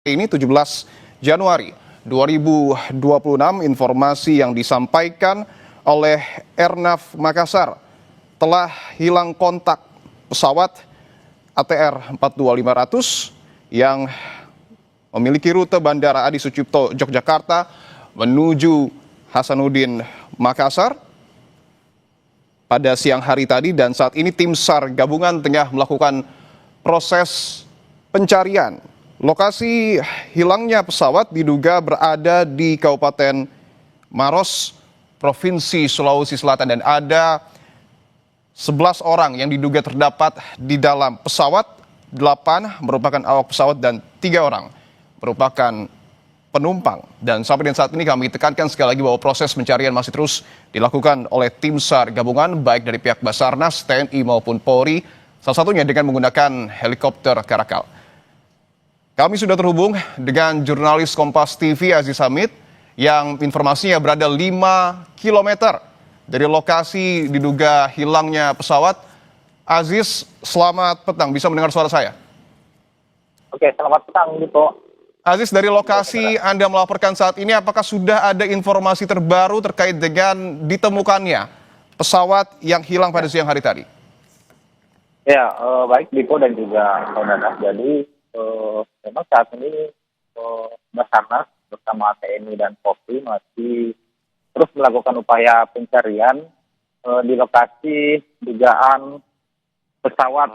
Ini 17 Januari 2026, informasi yang disampaikan oleh Airnav Makassar telah hilang kontak pesawat ATR 42500 yang memiliki rute Bandara Adi Sucipto Yogyakarta menuju Hasanuddin Makassar pada siang hari tadi, dan saat ini tim SAR gabungan tengah melakukan proses pencarian. Lokasi hilangnya pesawat diduga berada di Kabupaten Maros, Provinsi Sulawesi Selatan, dan ada 11 orang yang diduga terdapat di dalam pesawat. 8 merupakan awak pesawat dan 3 orang merupakan penumpang. Dan sampai dengan saat ini kami tekankan sekali lagi bahwa proses pencarian masih terus dilakukan oleh tim SAR gabungan baik dari pihak Basarnas, TNI maupun Polri, salah satunya dengan menggunakan helikopter Karakal. Kami sudah terhubung dengan jurnalis Kompas TV Aziz Hamid yang informasinya berada 5 km dari lokasi diduga hilangnya pesawat. Aziz, selamat petang. Bisa mendengar suara saya? Oke, selamat petang, Dito. Aziz, dari lokasi Anda melaporkan saat ini, apakah sudah ada informasi terbaru terkait dengan ditemukannya pesawat yang hilang pada siang hari tadi? Ya, baik Dito dan juga saudara. Jadi, memang saat ini Basarnas bersama TNI dan Polri masih terus melakukan upaya pencarian di lokasi dugaan pesawat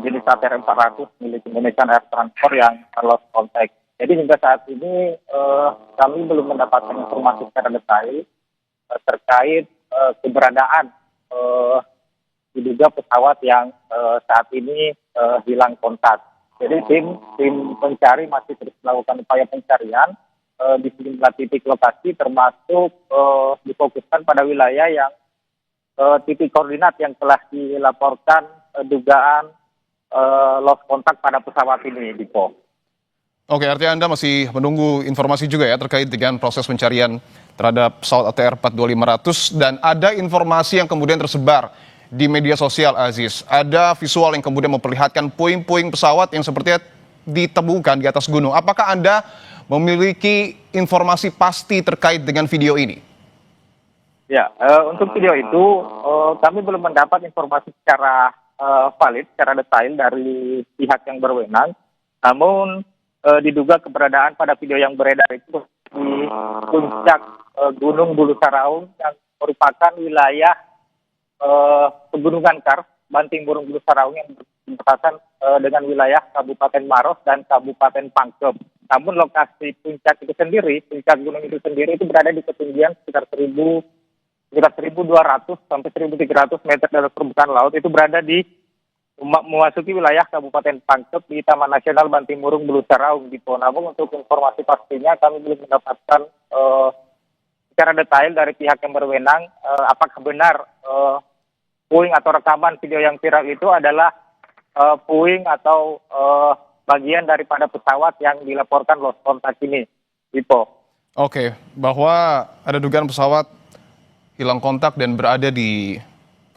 jenis ATR 400 milik Indonesian Air Transport yang lost contact. Jadi hingga saat ini kami belum mendapatkan informasi secara detail terkait keberadaan diduga pesawat yang saat ini hilang kontak. Jadi tim pencari masih terus melakukan upaya pencarian di sejumlah titik lokasi, termasuk difokuskan pada wilayah yang titik koordinat yang telah dilaporkan dugaan lost kontak pada pesawat ini, Diko. Oke, artinya Anda masih menunggu informasi juga ya terkait dengan proses pencarian terhadap pesawat ATR 42500, dan ada informasi yang kemudian tersebar di media sosial, Aziz. Ada visual yang kemudian memperlihatkan puing-puing pesawat yang sepertinya ditemukan di atas gunung. Apakah Anda memiliki informasi pasti terkait dengan video ini? Ya, untuk video itu kami belum mendapat informasi secara valid, secara detail dari pihak yang berwenang. Namun diduga keberadaan pada video yang beredar itu di puncak Gunung Bulu Saraung yang merupakan wilayah pegunungan kars Banting Burung Bulu Saraung yang berdekatan dengan wilayah Kabupaten Maros dan Kabupaten Pangkep. Namun lokasi puncak itu sendiri, puncak gunung itu sendiri itu berada di ketinggian sekitar 1.200 sampai 1.300 meter dari permukaan laut. Itu berada di memasuki wilayah Kabupaten Pangkep di Taman Nasional Banting Burung Bulu Saraung gitu. Namun untuk informasi pastinya kami belum mendapatkan secara detail dari pihak yang berwenang apakah benar puing atau rekaman video yang viral itu adalah puing atau bagian daripada pesawat yang dilaporkan lost contact ini, gitu. Oke, bahwa ada dugaan pesawat hilang kontak dan berada di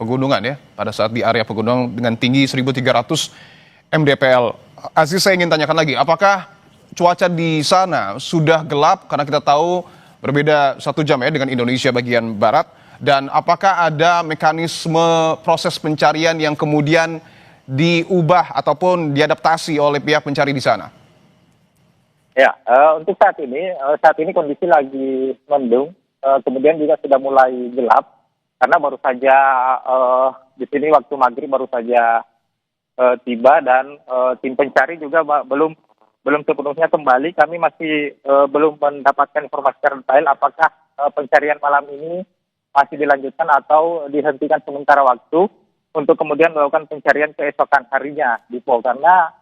pegunungan ya, pada saat di area pegunungan dengan tinggi 1.300 mdpl. Aziz, saya ingin tanyakan lagi, apakah cuaca di sana sudah gelap, karena kita tahu berbeda 1 jam ya dengan Indonesia bagian barat, dan apakah ada mekanisme proses pencarian yang kemudian diubah ataupun diadaptasi oleh pihak pencari di sana? Ya, untuk saat ini kondisi lagi mendung, kemudian juga sudah mulai gelap, karena baru saja di sini waktu maghrib baru saja tiba, dan tim pencari juga belum sepenuhnya kembali. Kami masih belum mendapatkan informasi secara detail apakah pencarian malam ini masih dilanjutkan atau dihentikan sementara waktu untuk kemudian melakukan pencarian keesokan harinya, Dipo. Karena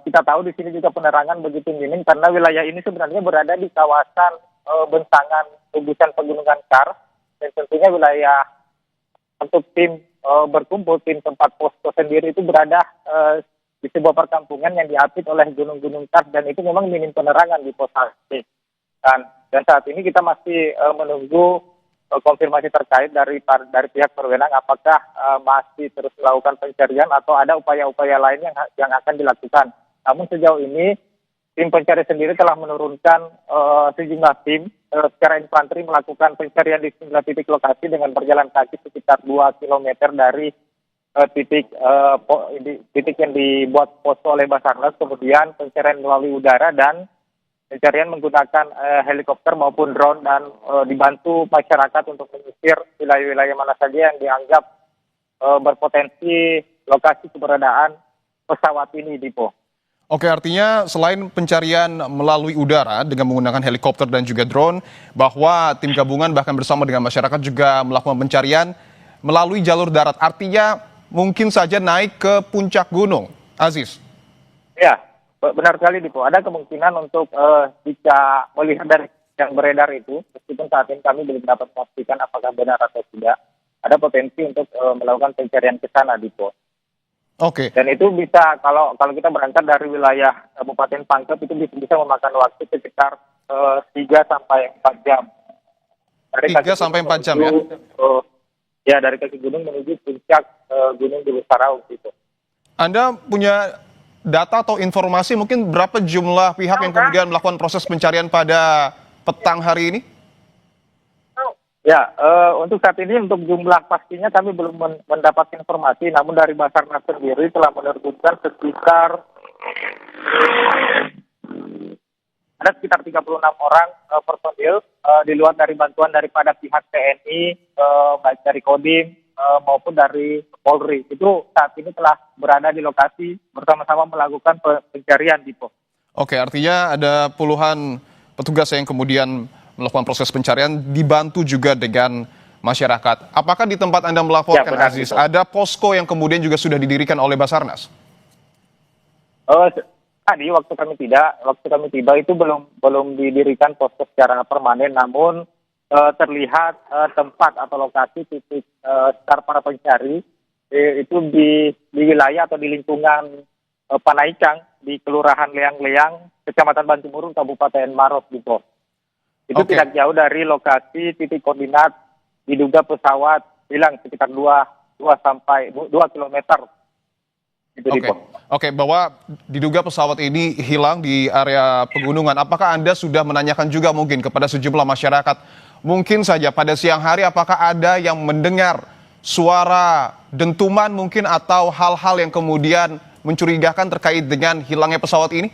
kita tahu di sini juga penerangan begitu minim, karena wilayah ini sebenarnya berada di kawasan bentangan gugusan pegunungan kars, dan tentunya wilayah untuk tim berkumpul, tim tempat posko sendiri itu berada di sebuah perkampungan yang diapit oleh gunung-gunung kars, dan itu memang minim penerangan di pos ini. Dan saat ini kita masih menunggu konfirmasi terkait dari pihak berwenang apakah masih terus melakukan pencarian atau ada upaya-upaya lain yang akan dilakukan. Namun sejauh ini tim pencari sendiri telah menurunkan sejumlah tim secara infanteri melakukan pencarian di sejumlah titik lokasi dengan berjalan kaki sekitar 2 kilometer dari titik yang dibuat posko oleh Basarnas, kemudian pencarian melalui udara dan pencarian menggunakan helikopter maupun drone dan dibantu masyarakat untuk menyisir wilayah-wilayah mana saja yang dianggap berpotensi lokasi keberadaan pesawat ini, Dipo. Oke, artinya selain pencarian melalui udara dengan menggunakan helikopter dan juga drone, bahwa tim gabungan bahkan bersama dengan masyarakat juga melakukan pencarian melalui jalur darat. Artinya mungkin saja naik ke puncak gunung, Aziz. Ya, benar sekali, Dipo. Ada kemungkinan untuk jika melihat dari yang beredar itu, meskipun saat ini kami belum dapat memastikan apakah benar atau tidak, ada potensi untuk melakukan pencarian ke sana, Dipo. Oke. Dan itu bisa, kalau kita berangkat dari wilayah Kabupaten Pangkep, itu bisa memakan waktu sekitar 3 sampai 4 jam. 3 sampai 4 jam ya? Ya, dari kaki gunung menuju puncak Gunung Gili Sarauk gitu. Anda punya data atau informasi mungkin berapa jumlah pihak yang kemudian melakukan proses pencarian pada petang hari ini? Ya, untuk saat ini untuk jumlah pastinya kami belum mendapat informasi, namun dari Basarnas sendiri telah menerbitkan ada sekitar 36 orang personil di luar dari bantuan daripada pihak TNI, baik dari Kodim maupun dari Polri. Itu saat ini telah berada di lokasi bersama-sama melakukan pencarian, Dipo. Oke, artinya ada puluhan petugas yang kemudian melakukan proses pencarian dibantu juga dengan masyarakat. Apakah di tempat Anda melaporkan, Ya, benar, Aziz, Dipo, ada posko yang kemudian juga sudah didirikan oleh Basarnas? Tadi waktu kami tiba itu belum didirikan posko secara permanen, namun terlihat tempat atau lokasi titik start para pencari itu di wilayah atau di lingkungan Panaikang di Kelurahan Leang-Leang, Kecamatan Bantimurung, Kabupaten Maros, gitu. Itu Oke. tidak jauh dari lokasi titik koordinat diduga pesawat hilang sekitar 2 kilometer. Gitu, Oke. Dipo. Oke, bahwa diduga pesawat ini hilang di area pegunungan. Apakah Anda sudah menanyakan juga mungkin kepada sejumlah masyarakat? Mungkin saja pada siang hari apakah ada yang mendengar suara dentuman mungkin atau hal-hal yang kemudian mencurigakan terkait dengan hilangnya pesawat ini?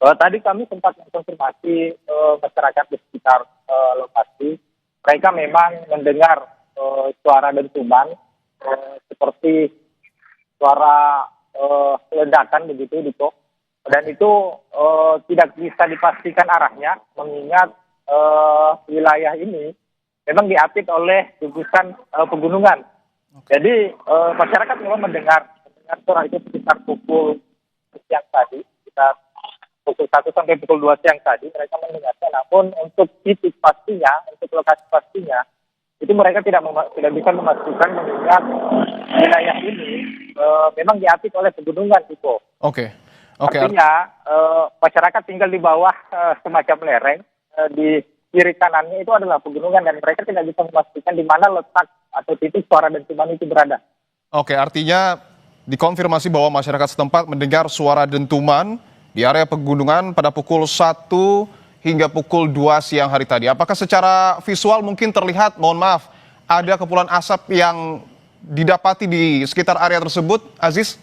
Tadi kami sempat mengkonfirmasi masyarakat di sekitar lokasi. Mereka memang mendengar suara dentuman seperti suara ledakan begitu, Diko. Dan itu tidak bisa dipastikan arahnya, mengingat wilayah ini memang diapit oleh gugusan pegunungan. Jadi masyarakat memang mendengar suara itu sekitar pukul siang tadi, sekitar pukul 1 sampai pukul 2 siang tadi mereka mendengarnya. Namun untuk titik pastinya, untuk lokasi pastinya, itu mereka tidak bisa memastikan mengingat wilayah ini memang diapit oleh pegunungan, Diko. Oke. Artinya masyarakat tinggal di bawah semacam lereng, di kiri kanannya itu adalah pegunungan dan mereka tidak bisa memastikan di mana letak atau titik suara dentuman itu berada. Oke, artinya dikonfirmasi bahwa masyarakat setempat mendengar suara dentuman di area pegunungan pada pukul 1 hingga pukul 2 siang hari tadi. Apakah secara visual mungkin terlihat, mohon maaf, ada kepulan asap yang didapati di sekitar area tersebut, Aziz?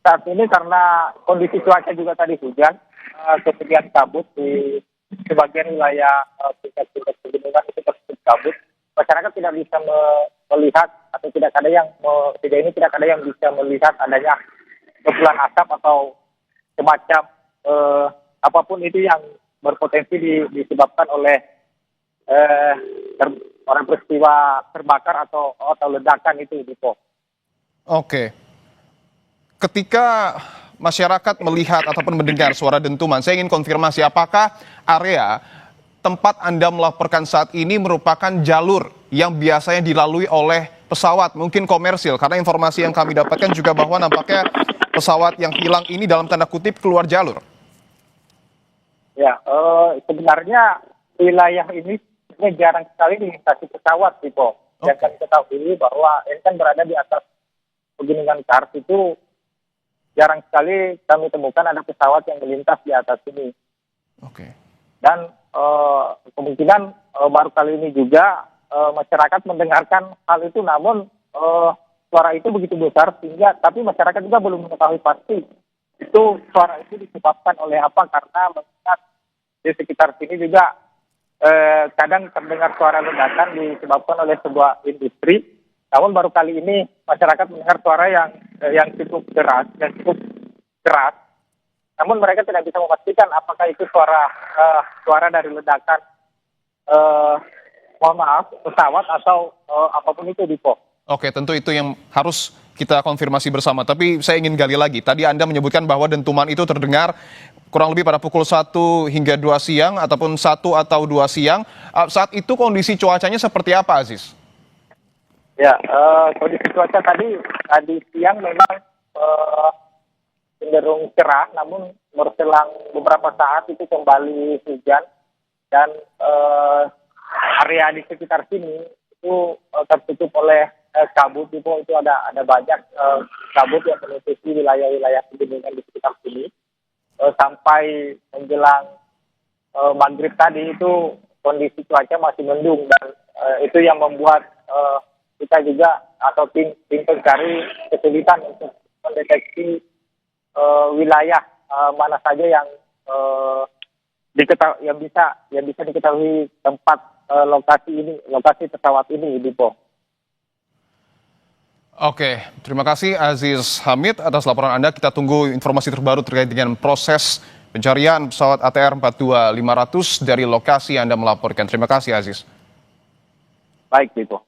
Saat ini karena kondisi cuaca juga tadi hujan, kemudian kabut di sebagian wilayah puncak pegunungan itu tersebut kabut. Masyarakat tidak bisa melihat atau tidak ada yang bisa melihat adanya kepulan asap atau semacam apapun itu yang berpotensi disebabkan oleh orang peristiwa terbakar atau ledakan itu, Dipo. Oke. Ketika masyarakat melihat ataupun mendengar suara dentuman, saya ingin konfirmasi apakah area tempat Anda melaporkan saat ini merupakan jalur yang biasanya dilalui oleh pesawat, mungkin komersil, karena informasi yang kami dapatkan juga bahwa nampaknya pesawat yang hilang ini dalam tanda kutip keluar jalur. Ya, sebenarnya wilayah ini jarang sekali dilintasi pesawat, Dipo. Yang kami ketahui bahwa ini kan berada di atas pegunungan Kars itu jarang sekali kami temukan ada pesawat yang melintas di atas ini. Oke. Dan kemungkinan baru kali ini juga masyarakat mendengarkan hal itu, namun suara itu begitu besar sehingga tapi masyarakat juga belum mengetahui pasti itu suara itu disebabkan oleh apa, karena mengingat di sekitar sini juga kadang terdengar suara ledakan disebabkan oleh sebuah industri. Namun baru kali ini masyarakat mendengar suara yang cukup keras. Namun mereka tidak bisa memastikan apakah itu suara dari ledakan mohon maaf pesawat atau apapun itu, Dipo. Oke, tentu itu yang harus kita konfirmasi bersama. Tapi saya ingin gali lagi. Tadi Anda menyebutkan bahwa dentuman itu terdengar kurang lebih pada pukul 1 hingga 2 siang ataupun 1 atau 2 siang. Saat itu kondisi cuacanya seperti apa, Aziz? Ya, kondisi cuaca tadi siang memang cenderung cerah, namun berselang beberapa saat itu kembali hujan dan area di sekitar sini itu tertutup oleh kabut. Itu ada banyak kabut yang menutupi wilayah-wilayah pegunungan di sekitar sini sampai menjelang maghrib tadi itu kondisi cuaca masih mendung, dan itu yang membuat kita juga atau tim pencari kesulitan untuk mendeteksi wilayah mana saja yang bisa diketahui tempat lokasi pesawat ini, Dipo. Oke, terima kasih Aziz Hamid atas laporan Anda. Kita tunggu informasi terbaru terkait dengan proses pencarian pesawat ATR 42500 dari lokasi Anda melaporkan. Terima kasih, Aziz. Baik, Dipo.